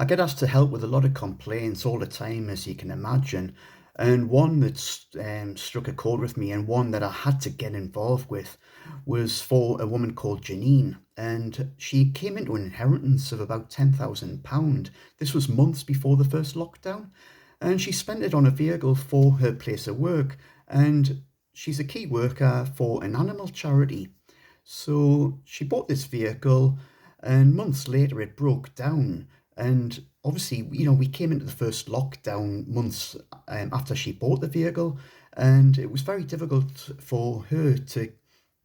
I get asked to help with a lot of complaints all the time, as you can imagine. And one that's struck a chord with me, and one that I had to get involved with, was for a woman called Janine. And she came into an inheritance of about £10,000. This was months before the first lockdown. And she spent it on a vehicle for her place of work. And she's a key worker for an animal charity. So she bought this vehicle, and months later it broke down. And obviously, we came into the first lockdown months after she bought the vehicle, and it was very difficult for her to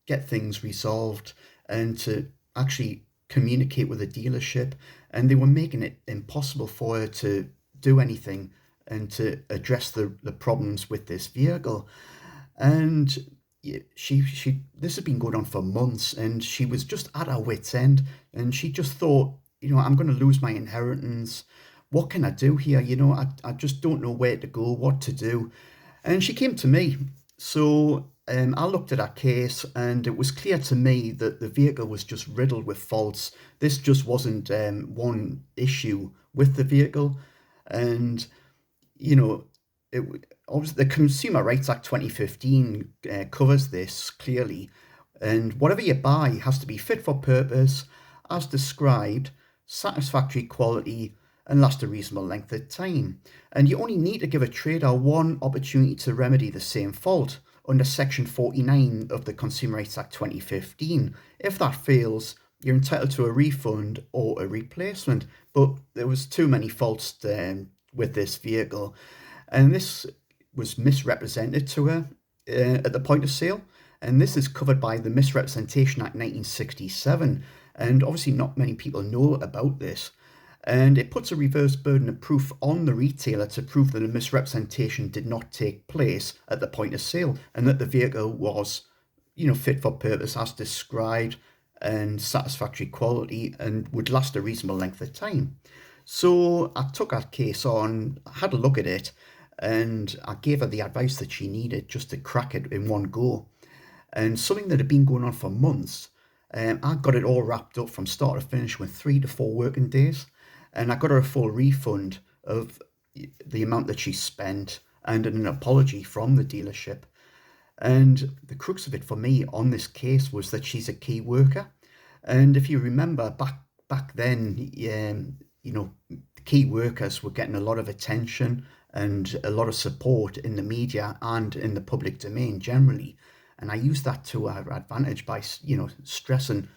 get things resolved and to actually communicate with the dealership. And they were making it impossible for her to do anything and to address the problems with this vehicle. And she this had been going on for months, and she was just at her wit's end, and she just thought, I'm going to lose my inheritance. What can I do here? I just don't know where to go, what to do. And she came to me. So I looked at her case, and it was clear to me that the vehicle was just riddled with faults. This just wasn't one issue with the vehicle. And obviously the Consumer Rights Act 2015 covers this clearly, and whatever you buy has to be fit for purpose, as described, satisfactory quality, and last a reasonable length of time. And you only need to give a trader one opportunity to remedy the same fault under Section 49 of the Consumer Rights Act 2015. If that fails, you're entitled to a refund or a replacement. But there was too many faults with this vehicle, and this was misrepresented to her at the point of sale. And this is covered by the Misrepresentation Act 1967. And obviously not many people know about this. And it puts a reverse burden of proof on the retailer to prove that a misrepresentation did not take place at the point of sale, and that the vehicle was, fit for purpose as described, and satisfactory quality, and would last a reasonable length of time. So I took that case on, had a look at it, and I gave her the advice that she needed just to crack it in one go. And something that had been going on for months, I got it all wrapped up from start to finish with 3 to 4 working days. And I got her a full refund of the amount that she spent and an apology from the dealership. And the crux of it for me on this case was that she's a key worker. And if you remember back then, key workers were getting a lot of attention and a lot of support in the media and in the public domain generally. And I used that to our advantage by, stressing,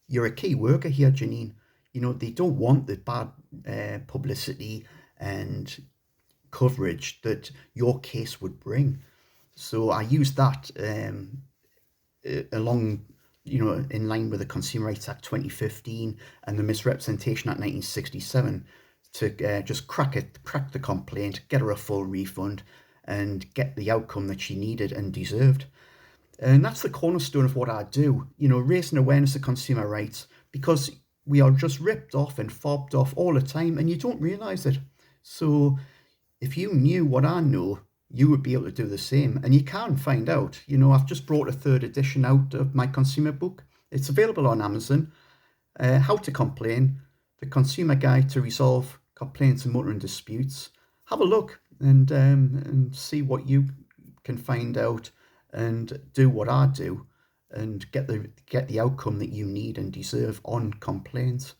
you're a key worker here, Janine. They don't want the bad publicity and coverage that your case would bring. So I used that along, in line with the Consumer Rights Act 2015 and the Misrepresentation Act 1967 to just crack the complaint, get her a full refund, and get the outcome that she needed and deserved. And that's the cornerstone of what I do, raising awareness of consumer rights, because we are just ripped off and fobbed off all the time, and you don't realise it. So if you knew what I know, you would be able to do the same. And you can find out. I've just brought a 3rd edition out of my consumer book. It's available on Amazon. How to Complain, the Consumer Guide to Resolve Complaints and Motoring Disputes. Have a look and see what you can find out, and do what I do, and get the outcome that you need and deserve on complaints.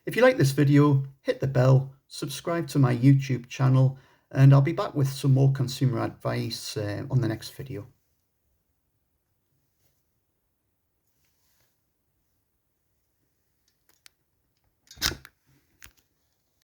If you like this video, hit the bell, subscribe to my YouTube channel, and I'll be back with some more consumer advice on the next video.